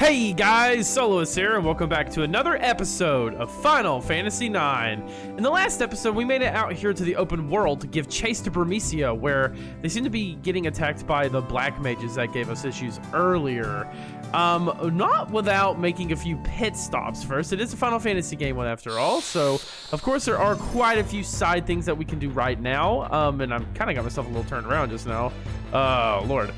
Hey guys, Soloist here, and welcome back to another episode of Final Fantasy IX. In the last episode, we made it out here to the open world to give chase to Burmecia, where they seem to be getting attacked by the black mages that gave us issues earlier. Not without making a few pit stops first. It is a Final Fantasy game one after all, so of course there are quite a few side things that we can do right now. And I'm kind of got myself a little turned around just now. Oh, Lord.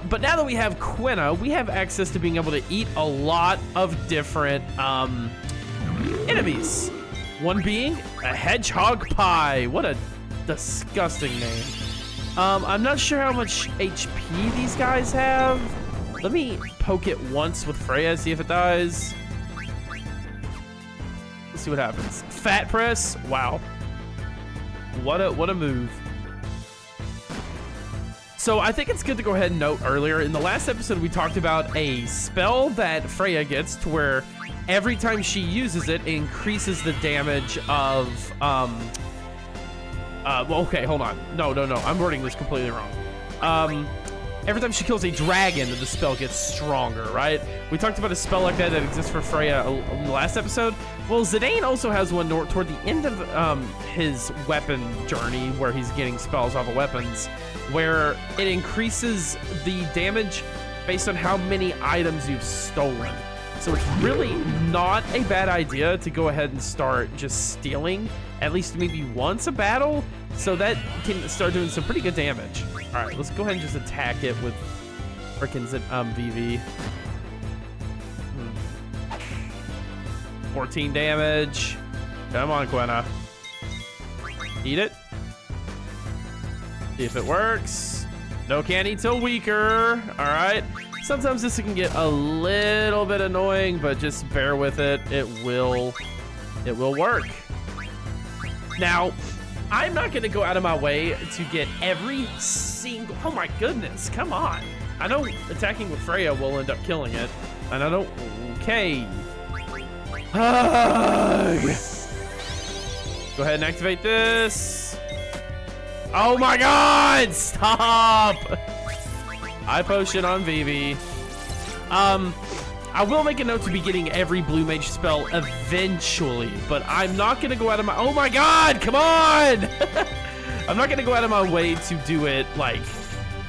But now that we have Quina, we have access to being able to eat a lot of different enemies. One being a hedgehog pie. What a disgusting name. I'm not sure how much HP these guys have. Let me poke it once with Freya, see if it dies. Let's see what happens. Fat press. Wow. What a move. So I think it's good to go ahead and note earlier, in the last episode we talked about a spell that Freya gets to where every time she uses it, it increases the damage of, well, okay, hold on. No, I'm wording this completely wrong. Every time she kills a dragon, the spell gets stronger, right? We talked about a spell like that exists for Freya in the last episode. Well, Zidane also has one toward the end of his weapon journey where he's getting spells off of weapons, where it increases the damage based on how many items you've stolen. So it's really not a bad idea to go ahead and start just stealing at least maybe once a battle, so that can start doing some pretty good damage. All right, let's go ahead and just attack it with frickin' VV. 14 damage. Come on, Quina. Eat it. See if it works. No candy till weaker. All right. Sometimes this can get a little bit annoying, but just bear with it. It will work. Now, I'm not gonna go out of my way to get every single, oh my goodness, come on. I know attacking with Freya will end up killing it, and I don't, okay. Go ahead and activate this. Oh my God, stop. Eye potion on Vivi. I will make a note to be getting every blue mage spell eventually, but I'm not gonna go out of my, oh my God, come on. I'm not gonna go out of my way to do it like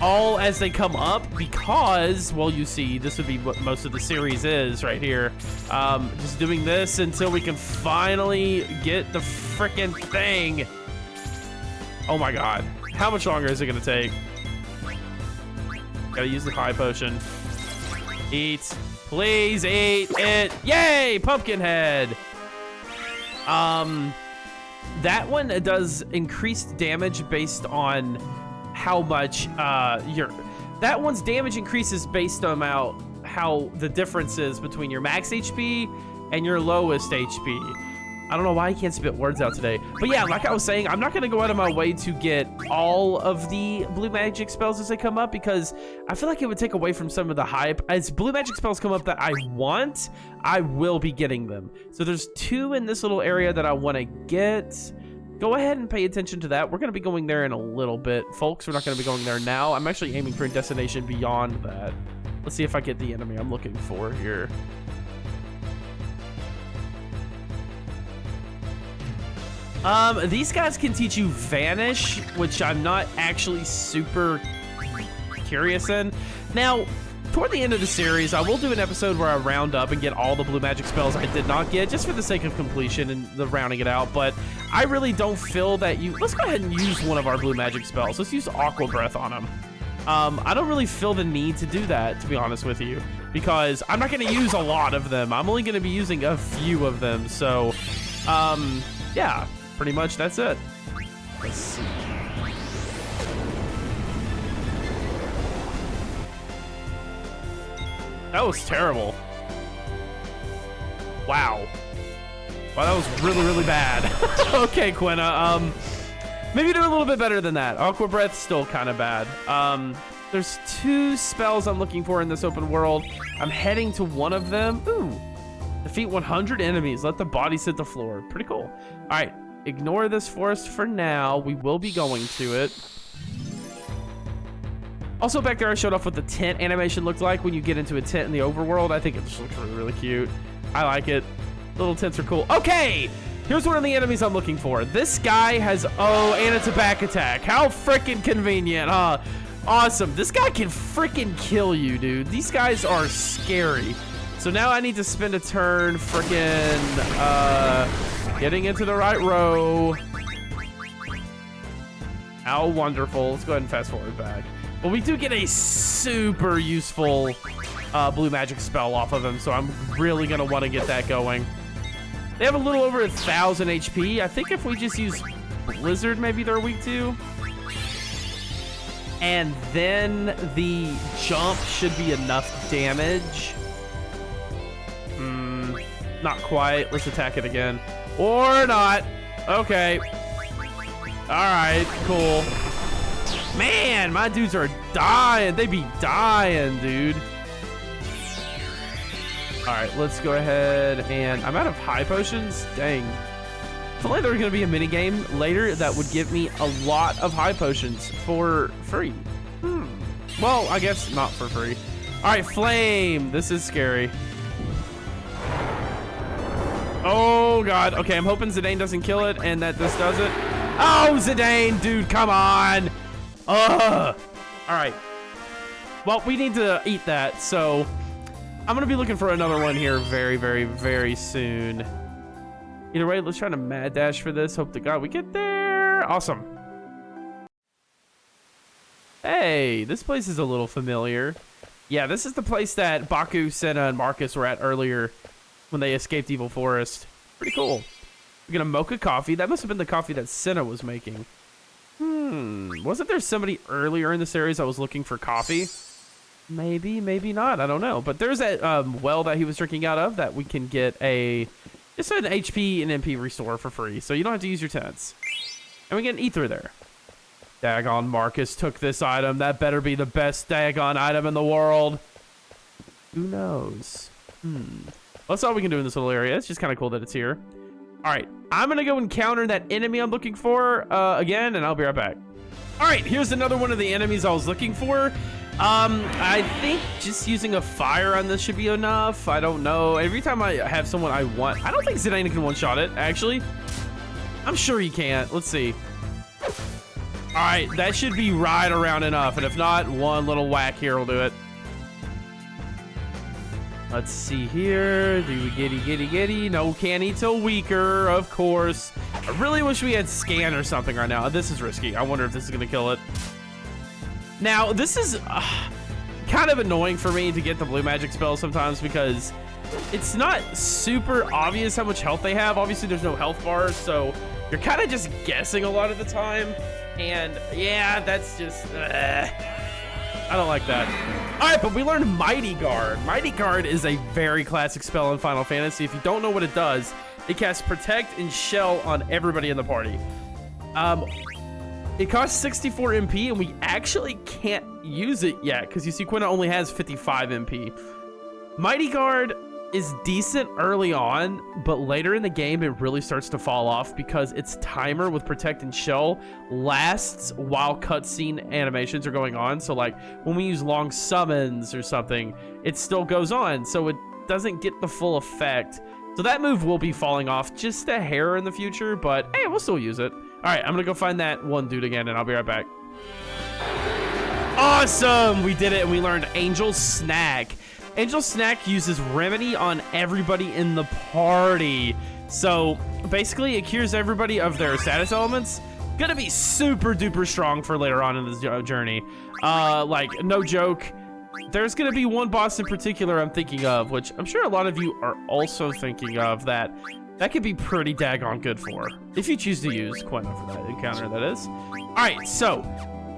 all as they come up, because, well, you see, this would be what most of the series is right here. Just doing this until we can finally get the frickin' thing. Oh my God, how much longer is it gonna take? Gotta use the pie potion. Eat. Please eat it. Yay, pumpkin head. That one does increased damage based on how much that one's damage increases based on how the difference is between your max HP and your lowest HP. I don't know why I can't spit words out today. But yeah, like I was saying, I'm not going to go out of my way to get all of the blue magic spells as they come up, because I feel like it would take away from some of the hype. As blue magic spells come up that I want, I will be getting them. So there's 2 in this little area that I want to get. Go ahead and pay attention to that. We're going to be going there in a little bit, folks. We're not going to be going there now. I'm actually aiming for a destination beyond that. Let's see if I get the enemy I'm looking for here. These guys can teach you Vanish, which I'm not actually super curious in. Now, toward the end of the series, I will do an episode where I round up and get all the blue magic spells I did not get, just for the sake of completion and the rounding it out. But I really don't feel that let's go ahead and use one of our blue magic spells. Let's use Aqua Breath on them. I don't really feel the need to do that, to be honest with you, because I'm not going to use a lot of them. I'm only going to be using a few of them. So, yeah. Pretty much that's it. Let's see. That was terrible. Wow. Wow, that was really, really bad. Okay, Quina. Maybe do a little bit better than that. Aqua Breath's still kind of bad. There's 2 spells I'm looking for in this open world. I'm heading to one of them. Ooh. Defeat 100 enemies. Let the bodies hit the floor. Pretty cool. All right. Ignore this forest for now. We will be going to it. Also, back there, I showed off what the tent animation looked like when you get into a tent in the overworld. I think it just looks really, really cute. I like it. Little tents are cool. Okay, here's one of the enemies I'm looking for. This guy has, oh, and it's a back attack. How freaking convenient, huh? Awesome. This guy can freaking kill you, dude. These guys are scary. So now I need to spend a turn freaking getting into the right row. How wonderful. Let's go ahead and fast forward back. But we do get a super useful blue magic spell off of him, so I'm really going to want to get that going. They have a little over 1,000 HP. I think if we just use Blizzard, maybe they're weak to. And then the jump should be enough damage. Not quite. Let's attack it again. Or not. Okay. All right, cool. Man, my dudes are dying. They be dying, dude. All right, let's go ahead and I'm out of high potions. Dang. I feel like there's gonna be a mini game later that would give me a lot of high potions for free. Well, I guess not for free. All right, flame. This is scary. Oh God. Okay, I'm hoping Zidane doesn't kill it and that this does it. Oh, Zidane, dude, come on. Ugh. All right. Well, we need to eat that, so I'm gonna be looking for another one here very, very, very soon. Either way, let's try to mad dash for this. Hope to God we get there. Awesome. Hey, this place is a little familiar. Yeah, this is the place that Baku, Senna, and Marcus were at earlier when they escaped Evil Forest. Pretty cool. We're gonna mocha coffee. That must have been the coffee that Senna was making. Wasn't there somebody earlier in the series that was looking for coffee? Maybe, maybe not. I don't know. But there's that well that he was drinking out of that we can get just an HP and MP restore for free. So you don't have to use your tents. And we get an ether there. Dagon Marcus took this item. That better be the best Dagon item in the world. Who knows? That's all we can do in this little area. It's just kind of cool that it's here. All right, I'm gonna go encounter that enemy I'm looking for again, and I'll be right back. All right, here's another one of the enemies I was looking for. I think just using a fire on this should be enough. I don't know. Every time I have someone I want, I don't think Zidane can one-shot it, actually. I'm sure he can't. Let's see. All right, that should be right around enough, and if not, one little whack here will do it. Let's see here. Do we giddy? No, can't eat till weaker, of course. I really wish we had scan or something right now. This is risky. I wonder if this is gonna kill it. Now, this is kind of annoying for me to get the blue magic spell sometimes because it's not super obvious how much health they have. Obviously, there's no health bars, so you're kind of just guessing a lot of the time. And yeah, that's just, I don't like that. All right, but we learned Mighty Guard. Mighty Guard is a very classic spell in Final Fantasy. If you don't know what it does, it casts Protect and Shell on everybody in the party. It costs 64 MP, and we actually can't use it yet because you see Quina only has 55 MP. Mighty Guard is decent early on, but later in the game, it really starts to fall off because its timer with Protect and Shell lasts while cutscene animations are going on. So like when we use long summons or something, it still goes on. So it doesn't get the full effect. So that move will be falling off just a hair in the future, but hey, we'll still use it. All right, I'm gonna go find that one dude again and I'll be right back. Awesome, we did it and we learned Angel Snack. Angel Snack uses Remedy on everybody in the party. So basically it cures everybody of their status elements. Gonna be super duper strong for later on in this journey. Like no joke, there's gonna be one boss in particular I'm thinking of, which I'm sure a lot of you are also thinking of that could be pretty daggone good for. If you choose to use Quina for that encounter, that is. All right, so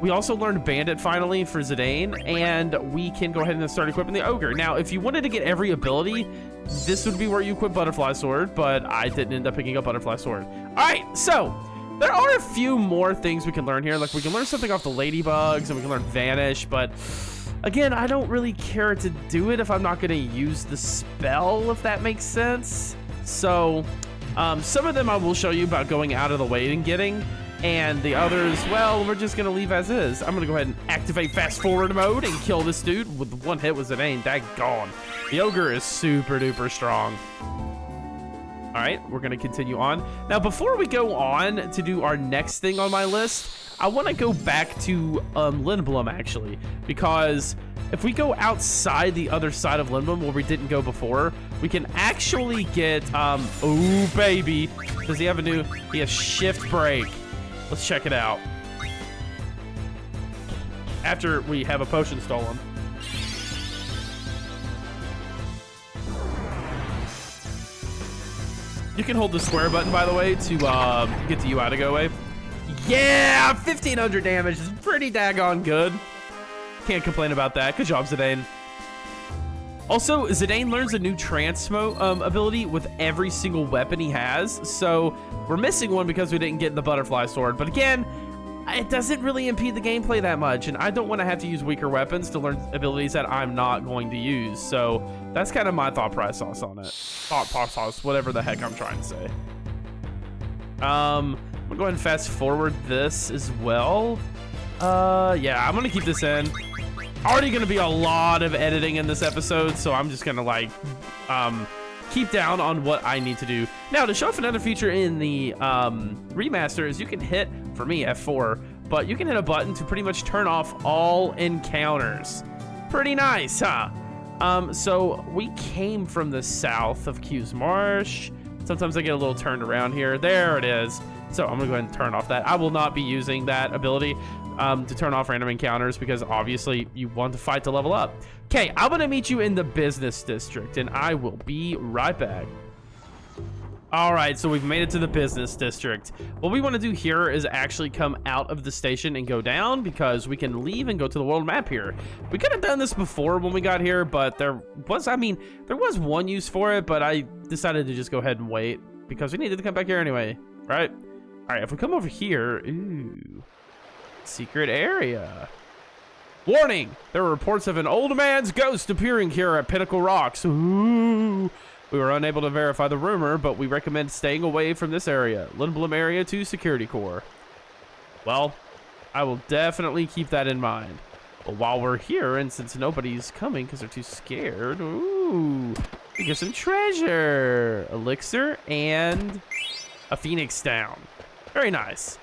we also learned Bandit finally for Zidane, and we can go ahead and start equipping the Ogre. Now, if you wanted to get every ability, this would be where you equip Butterfly Sword, but I didn't end up picking up Butterfly Sword. All right, so there are a few more things we can learn here. Like we can learn something off the Ladybugs, and we can learn Vanish, but again, I don't really care to do it if I'm not gonna use the spell, if that makes sense. So some of them I will show you about going out of the way and getting. And the others, well, we're just gonna leave as is. I'm gonna go ahead and activate fast forward mode and kill this dude with one hit with Zidane. Daggone. The ogre is super duper strong. All right, we're gonna continue on. Now, before we go on to do our next thing on my list, I wanna go back to Lindblom actually, because if we go outside the other side of Lindblom where we didn't go before, we can actually get, oh baby. Does he have he has shift break. Let's check it out. After we have a potion stolen. You can hold the square button, by the way, to get the UI to go away. Yeah, 1,500 damage is pretty daggone good. Can't complain about that. Good job, Zidane. Also, Zidane learns a new transmo ability with every single weapon he has. So we're missing one because we didn't get the butterfly sword. But again, it doesn't really impede the gameplay that much. And I don't want to have to use weaker weapons to learn abilities that I'm not going to use. So that's kind of my thought process on it. Thought process, whatever the heck I'm trying to say. I'm gonna go ahead and fast forward this as well. Yeah, I'm gonna keep this in. Already gonna be a lot of editing in this episode, so I'm just gonna like keep down on what I need to do. Now, to show off another feature in the remaster is you can hit, for me, F4, but you can hit a button to pretty much turn off all encounters. Pretty nice, huh? So we came from the south of Q's Marsh. Sometimes I get a little turned around here. There it is. So I'm gonna go ahead and turn off that. I will not be using that ability to turn off random encounters because obviously you want to fight to level up. Okay, I'm gonna meet you in the business district and I will be right back. All right, so we've made it to the business district. What we want to do here is actually come out of the station and go down because we can leave and go to the world map here. We could have done this before when we got here, but there was one use for it, but I decided to just go ahead and wait because we needed to come back here anyway, right? All right, if we come over here, ooh, secret area. Warning, there are reports of an old man's ghost appearing here at Pinnacle Rocks. Ooh. We were unable to verify the rumor, but we recommend staying away from this area. Lindblom Area 2 Security Corps. Well, I will definitely keep that in mind. But while we're here, and since nobody's coming because they're too scared, ooh, we get some treasure. Elixir and a Phoenix Down. Very nice.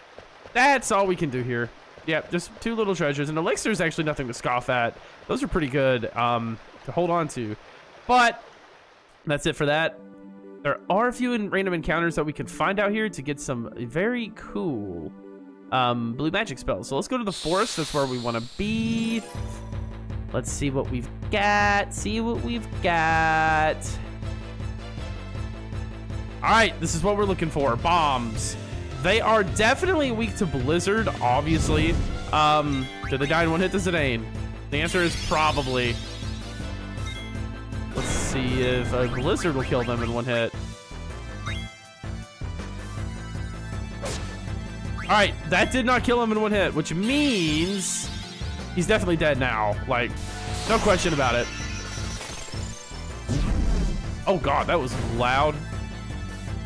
That's all we can do here. Yep, just 2 little treasures. And Elixir is actually nothing to scoff at. Those are pretty good to hold on to. But that's it for that. There are a few random encounters that we can find out here to get some very cool blue magic spells. So let's go to the forest. That's where we want to be. Let's see what we've got. All right, this is what we're looking for. Bombs. They are definitely weak to Blizzard, obviously. Did they die in one hit to Zidane? The answer is probably. Let's see if a Blizzard will kill them in one hit. All right, that did not kill him in one hit, which means he's definitely dead now. Like, no question about it. Oh God, that was loud.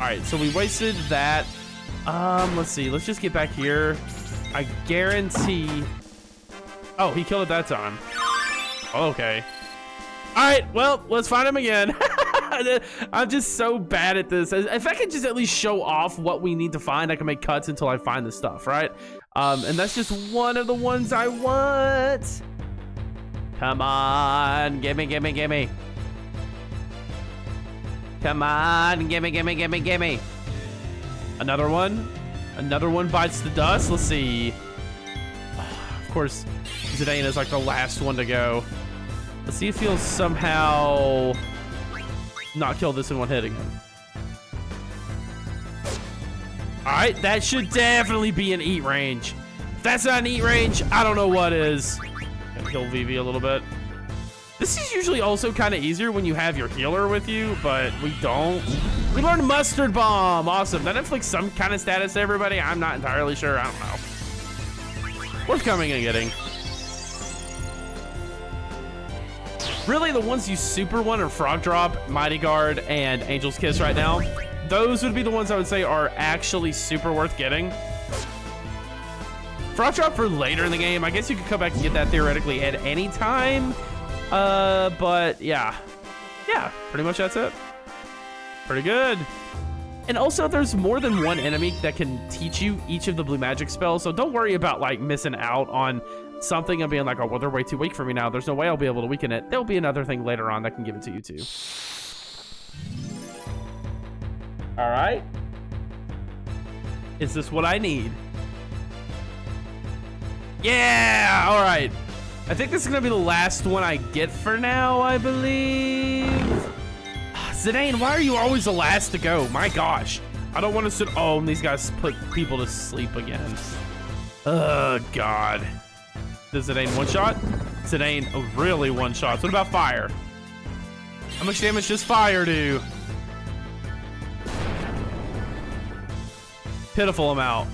All right, so we wasted that. Let's see, let's just get back here. I guarantee. Oh, he killed it that time. Okay. All right, well, let's find him again. I'm just so bad at this. If I could just at least show off what we need to find, I can make cuts until I find the stuff, right? And that's just one of the ones I want. Come on, gimme. Come on, gimme. Another one bites the dust. Let's see. Of course, Zidane is like the last one to go. Let's see if he'll somehow not kill this in one hit again. All right, that should definitely be an eat range. If that's not an eat range, I don't know what is. Gonna kill Vivi a little bit. This is usually also kind of easier when you have your healer with you, but we don't. We learned Mustard Bomb. Awesome. That inflicts some kind of status to everybody. I'm not entirely sure. I don't know. Worth coming and getting. Really, the ones you super want are Frog Drop, Mighty Guard, and Angel's Kiss right now. Those would be the ones I would say are actually super worth getting. Frog drop for later in the game. I guess you could come back and get that theoretically at any time. But yeah, pretty much that's it. Pretty good. And also, there's more than one enemy that can teach you each of the blue magic spells, so don't worry about like missing out on something and being like, oh, well, they're way too weak for me now. There's no way I'll be able to weaken it. There'll be another thing later on that can give it to you too. All right. Is this what I need? Yeah, all right. I think this is gonna be the last one I get for now, I believe. Zidane, why are you always the last to go? My gosh. I don't want to sit. Oh, and these guys put people to sleep again. Oh, God. Does Zidane one shot? Zidane really one shot. What about fire? How much damage does fire do? Pitiful amount.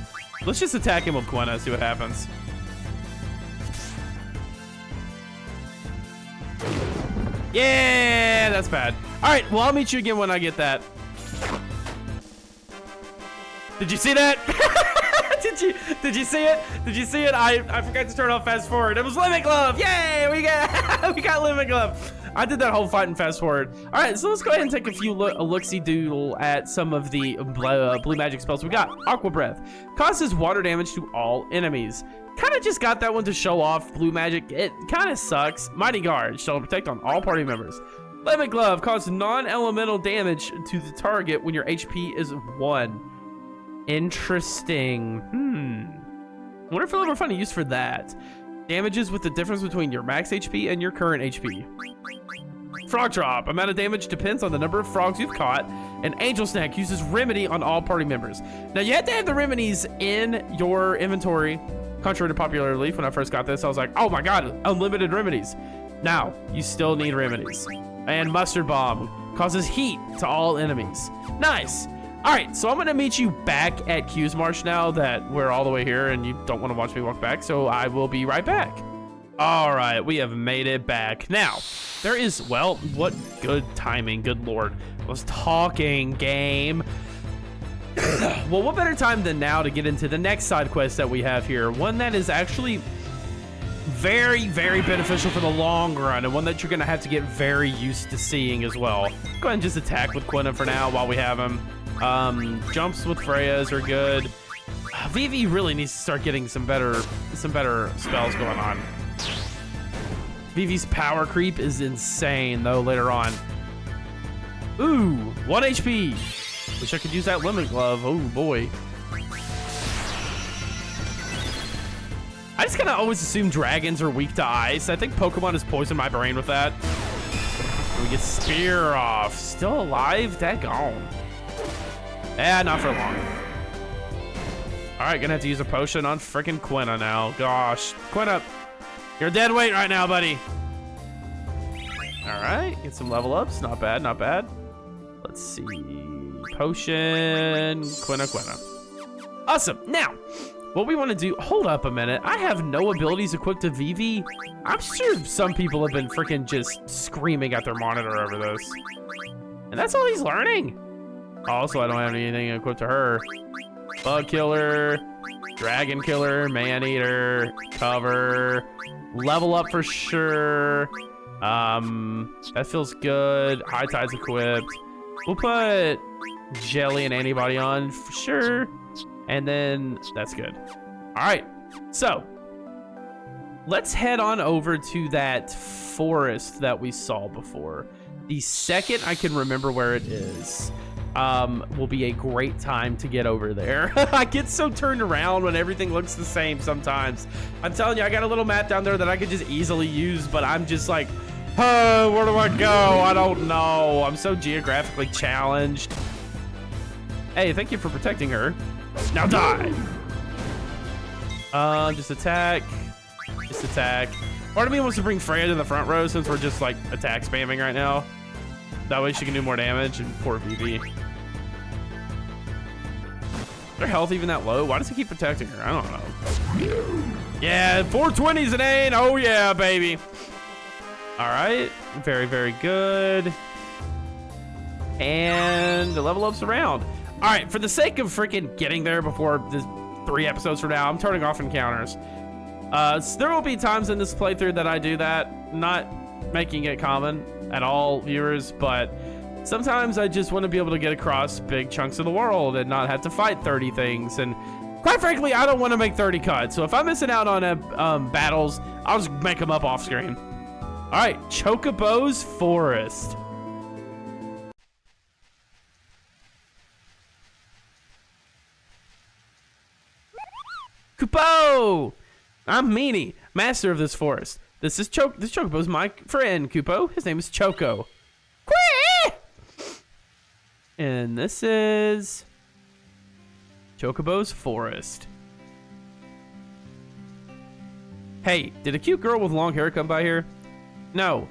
Let's just attack him with Quina, see what happens. Yeah, that's bad. All right, well, I'll meet you again when I get that. Did you see that? Did you see it? Did you see it? I forgot to turn off fast forward. It was Limit Glove. Yay, we got Limit Glove. I did that whole fight in fast forward. All right, so let's go ahead and take a few look-see doodle at some of the blue magic spells we got. Aqua Breath causes water damage to all enemies. Kind of just got that one to show off blue magic. It kind of sucks. Mighty Guard shall protect on all party members. Lemon Glove causes non-elemental damage to the target when your HP is 1. Interesting. I wonder if it'll ever find a use for that. Damages with the difference between your max HP and your current HP. Frog Drop. Amount of damage depends on the number of frogs you've caught. And Angel Snack uses Remedy on all party members. Now, you have to have the remedies in your inventory. Contrary to popular belief, when I first got this, I was like, oh my God, unlimited remedies. Now, you still need remedies. And Mustard Bomb causes heat to all enemies. Nice. All right, so I'm gonna meet you back at Q's Marsh now that we're all the way here and you don't wanna watch me walk back, so I will be right back. All right, we have made it back. Now, there is, well, what good timing, good Lord. I was talking, game. Well, what better time than now to get into the next side quest that we have here? One that is actually very, very beneficial for the long run, and one that you're gonna have to get very used to seeing as well. Go ahead and just attack with Quina for now while we have him. Jumps with Freya's are good. Vivi really needs to start getting some better spells going on. Vivi's power creep is insane though later on. Ooh, 1 HP. Wish I could use that Lemon Glove. Oh boy. I just kind of always assume dragons are weak to ice. I think Pokemon has poisoned my brain with that. We get Spear off. Still alive? Daggone. Eh, not for long. All right, gonna have to use a potion on freaking Quina now. Gosh, Quina, you're dead weight right now, buddy. All right, get some level ups. Not bad, not bad. Let's see. Potion, Quina. Awesome. Now, what we want to do, hold up a minute. I have no abilities equipped to Vivi. I'm sure some people have been freaking just screaming at their monitor over this. And that's all he's learning. Also, I don't have anything equipped to her. Bug Killer, Dragon Killer, Man Eater, Cover, level up for sure. That feels good. High Tide's equipped. We'll put Jelly and Antibody on for sure. And then that's good. All right, so let's head on over to that forest that we saw before. The second I can remember where it is, will be a great time to get over there. I get so turned around when everything looks the same sometimes. I'm telling you, I got a little map down there that I could just easily use, but I'm just like, oh, where do I go? I don't know. I'm so geographically challenged. Hey, thank you for protecting her. Now die. Just attack. Just attack. Part of me wants to bring Freya to the front row since we're just like attack spamming right now. That way she can do more damage, and poor Vivi. Is her health even that low? Why does he keep protecting her? I don't know. Yeah, 420s an aid. Oh yeah, baby. All right, very, very good. And the level ups around. All right, for the sake of freaking getting there before this 3 episodes from now, I'm turning off encounters. So there will be times in this playthrough that I do that, not making it common at all, viewers, but sometimes I just want to be able to get across big chunks of the world and not have to fight 30 things. And quite frankly, I don't want to make 30 cuts. So if I'm missing out on battles, I'll just make them up off screen. All right, Chocobo's Forest. Chocobo! I'm Mene, master of this forest. This Chocobo's my friend, Chocobo. His name is Choco. Quee! And this is Chocobo's Forest. Hey, did a cute girl with long hair come by here? No,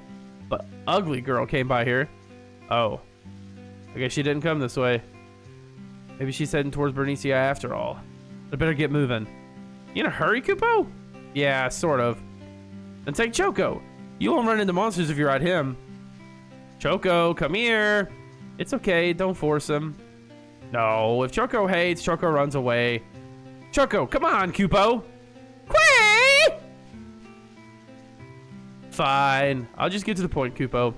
but ugly girl came by here. Oh, I guess she didn't come this way. Maybe she's heading towards Bernicia after all. I better get moving. You in a hurry, Chocobo? Yeah, sort of. Then take Choco. You won't run into monsters if you ride him. Choco, come here. It's okay, don't force him. No, if Choco hates, Choco runs away. Choco, come on, Choco. Quee! Fine, I'll just get to the point, Choco.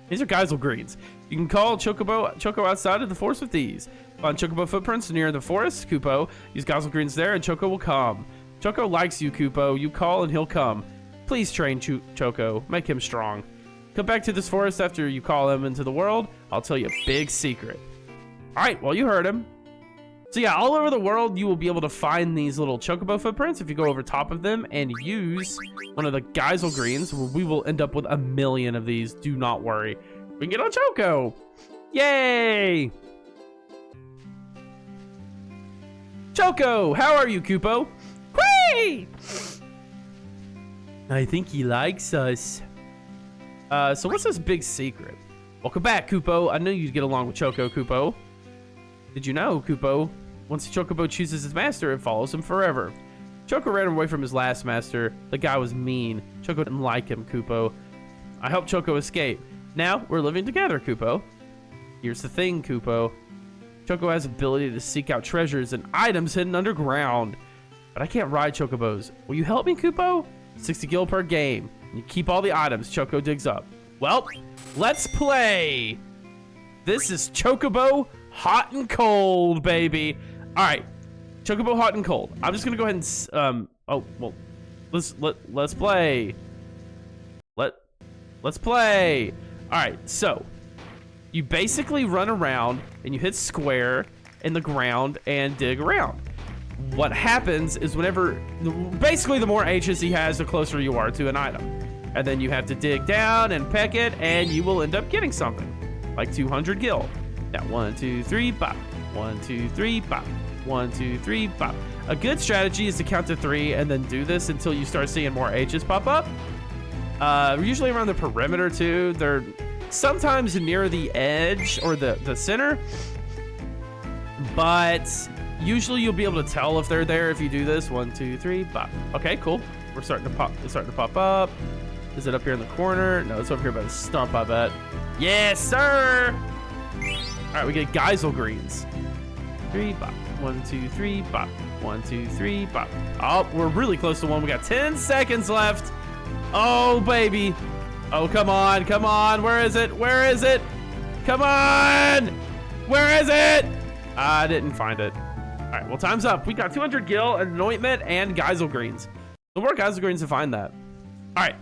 These are Geisel greens. You can call Choco outside of the forest with these. Find Chocobo footprints near the forest, Choco. Use Geisel greens there and Choco will come. Choco likes you, Choco. You call and he'll come. Please train Choco. Make him strong. Come back to this forest after you call him into the world. I'll tell you a big secret. All right, well, you heard him. So yeah, all over the world, you will be able to find these little Chocobo footprints if you go over top of them and use one of the Geisel greens. We will end up with 1 million of these. Do not worry. We can get on Choco. Yay! Choco, how are you, Choco? Whee! I think he likes us. So what's this big secret? Welcome back, Choco. I knew you'd get along with Choco. Did you know, Choco? Once Chocobo chooses his master, it follows him forever. Choco ran away from his last master. The guy was mean. Choco didn't like him, Choco. I helped Choco escape. Now we're living together, Choco. Here's the thing, Choco. Choco has ability to seek out treasures and items hidden underground. But I can't ride Chocobos. Will you help me, Choco? 60 gil per game. You keep all the items Choco digs up. Well, let's play. This is Chocobo Hot and Cold, baby. All right, Chocobo Hot and Cold. I'm just gonna go ahead and oh well, let's play. Let's play. All right, so you basically run around and you hit square in the ground and dig around. What happens is basically the more H's he has, the closer you are to an item. And then you have to dig down and peck it, and you will end up getting something. Like 200 gil. Now, 1, 2, 3, bop. 1, 2, 3, bop. 1, 2, 3, bop. A good strategy is to count to 3 and then do this until you start seeing more H's pop up. Usually around the perimeter, too. They're sometimes near the edge or the center. But usually you'll be able to tell if they're there if you do this. 1, 2, 3, bop. Okay, cool. We're starting to pop. It's starting to pop up. Is it up here in the corner? No, it's over here by the stump, I bet. Yes, sir. All right, we get Geisel greens. 3, bop. 1, 2, 3, bop. 1, 2, 3, bop. Oh, we're really close to one. We got 10 seconds left. Oh, baby. Oh, come on. Come on. Where is it? Where is it? Come on. Where is it? I didn't find it. All right, well, time's up. We got 200 gil, anointment, and Geisel greens. The more Geisel greens to find that. All right.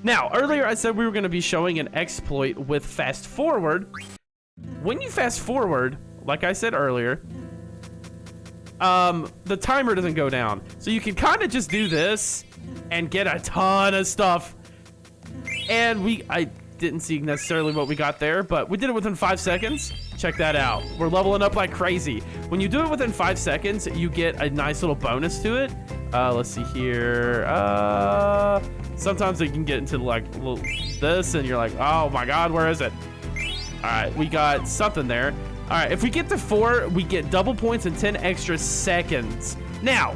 Now, earlier I said we were going to be showing an exploit with fast forward. When you fast forward, like I said earlier, the timer doesn't go down. So you can kind of just do this and get a ton of stuff. And I didn't see necessarily what we got there, but we did it within 5 seconds. Check that out. We're leveling up like crazy. When you do it within 5 seconds, you get a nice little bonus to it. Let's see here. Sometimes you can get into like this and you're like, oh my God, where is it? All right, we got something there. All right, if we get to 4, we get double points and 10 extra seconds. Now,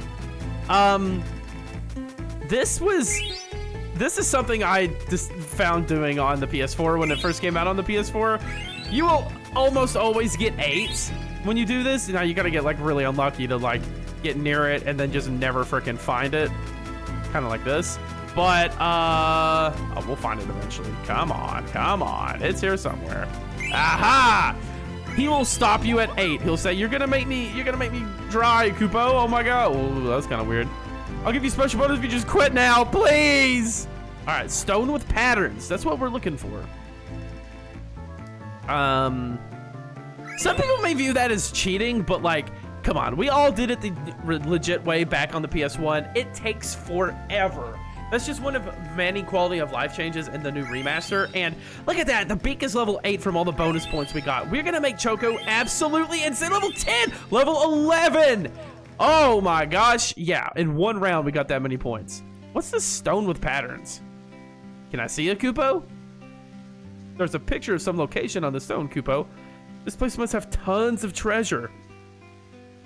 this is something I just found doing on the PS4 when it first came out on the PS4. You will almost always get 8 when you do this. Now you gotta get like really unlucky to like get near it and then just never freaking find it. Kind of like this. But, we'll find it eventually. Come on. It's here somewhere. Aha! He will stop you at 8. He'll say, you're gonna make me dry, Koopo. Oh my god. Ooh, that's kind of weird. I'll give you special bonus if you just quit now, please. All right, stone with patterns. That's what we're looking for. Some people may view that as cheating, but like, come on. We all did it the legit way back on the PS1. It takes forever. That's just one of many quality of life changes in the new remaster. And look at that. The beak is level 8 from all the bonus points we got. We're going to make Choco absolutely insane. Level 10, level 11. Oh my gosh. Yeah, in one round, we got that many points. What's this stone with patterns? Can I see a Koopo? There's a picture of some location on the stone, Koopo. This place must have tons of treasure.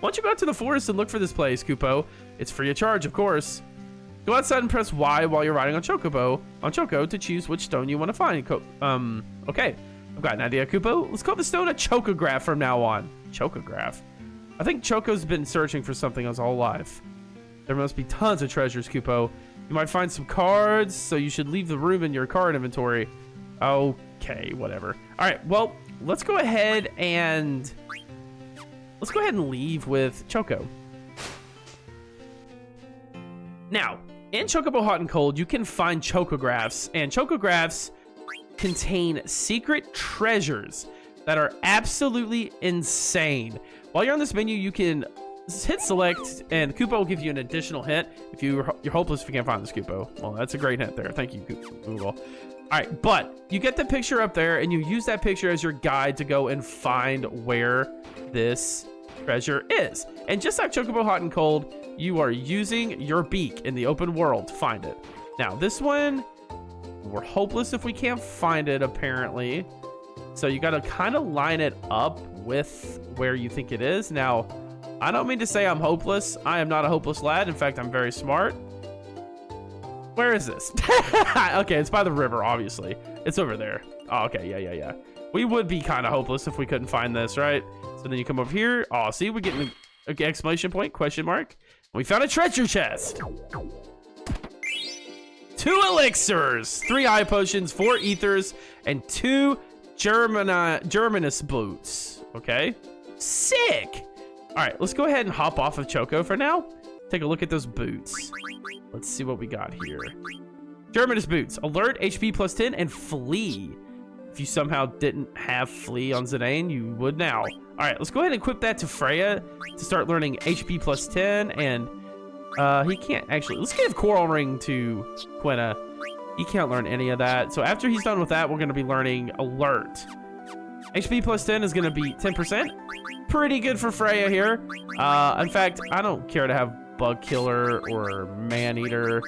Why don't you go out to the forest and look for this place, Koopo? It's free of charge, of course. Go outside and press Y while you're riding on Choco to choose which stone you want to find. Okay. I've got an idea, Koopo. Let's call the stone a Chocograph from now on. Chocograph? I think Choco's been searching for something his whole life. There must be tons of treasures, Koopo. You might find some cards, so you should leave the room in your card inventory. Okay, whatever. All right, well, let's go ahead and leave with Choco. Now, in Chocobo Hot and Cold, you can find chocographs, and chocographs contain secret treasures that are absolutely insane. While you're on this menu, you can hit select, and Koopo will give you an additional hint if you're hopeless if you can't find this Koopo. Well, that's a great hint there. Thank you, Google. All right, but you get the picture up there, and you use that picture as your guide to go and find where this treasure is. And just like Chocobo Hot and Cold, you are using your beak in the open world to find it. Now, this one, we're hopeless if we can't find it, apparently. So you got to kind of line it up with where you think it is. Now, I don't mean to say I'm hopeless. I am not a hopeless lad. In fact, I'm very smart. Where is this? Okay, it's by the river, obviously. It's over there. Oh, okay, yeah. We would be kind of hopeless if we couldn't find this, right? So then you come over here. Oh, see, we're getting an exclamation point, question mark. We found a treasure chest. 2 elixirs, 3 eye potions, 4 ethers, and 2 Germanus boots. Okay, sick. All right, let's go ahead and hop off of Choco for now. Take a look at those boots. Let's see what we got here. Germanus boots, alert, HP plus 10, and flee. If you somehow didn't have flee on Zidane, you would now. All right, let's go ahead and equip that to Freya to start learning HP plus 10. And he can't actually. Let's give Coral Ring to Quina. He can't learn any of that. So after he's done with that, we're going to be learning Alert. HP plus 10 is going to be 10%. Pretty good for Freya here. In fact, I don't care to have Bug Killer or Man Eater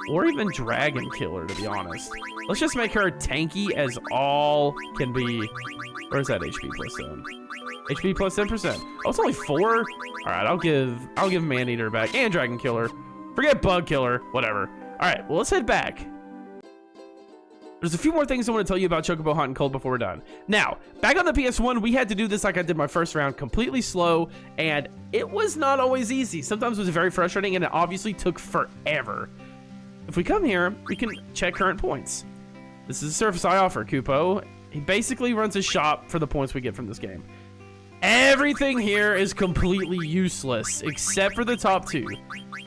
or even Dragon Killer, to be honest. Let's just make her tanky as all can be. Where's that HP plus 10? HP plus 10%. Oh, it's only 4. All right, I'll give Man Eater back and Dragon Killer. Forget Bug Killer, whatever. All right, well, let's head back. There's a few more things I want to tell you about Chocobo Hot and Cold before we're done. Now, back on the PS1, we had to do this like I did my first round, completely slow, and it was not always easy. Sometimes it was very frustrating, and it obviously took forever. If we come here, we can check current points. This is a service I offer, Koopo. He basically runs a shop for the points we get from this game. Everything here is completely useless, except for the top 2.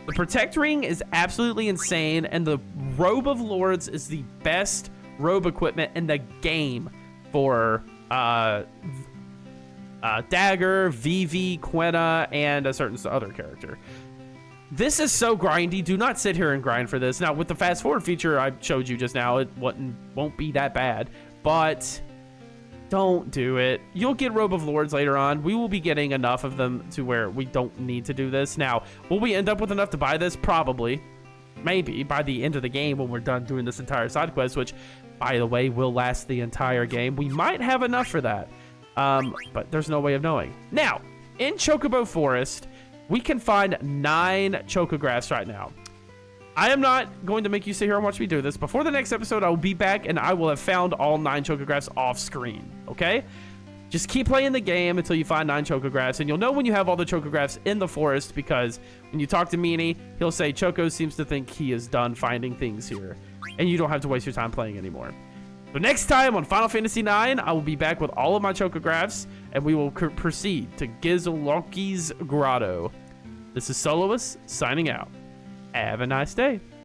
The Protect Ring is absolutely insane, and the Robe of Lords is the best robe equipment in the game for Dagger, Vivi, Quina, and a certain other character. This is so grindy. Do not sit here and grind for this. Now, with the fast forward feature I showed you just now, it won't be that bad, but don't do it. You'll get Robe of Lords later on. We will be getting enough of them to where we don't need to do this. Now, will we end up with enough to buy this? Probably. Maybe by the end of the game when we're done doing this entire side quest, which, by the way, will last the entire game. We might have enough for that, but there's no way of knowing. Now, in Chocobo Forest, we can find 9 chocographs right now. I am not going to make you sit here and watch me do this. Before the next episode, I will be back and I will have found all 9 chocographs off screen, okay? Just keep playing the game until you find 9 chocographs, and you'll know when you have all the chocographs in the forest, because when you talk to Mene, he'll say Choco seems to think he is done finding things here, and you don't have to waste your time playing anymore. So next time on Final Fantasy IX, I will be back with all of my chocographs, and we will proceed to Gizloki's Grotto. This is Soloist, signing out. Have a nice day.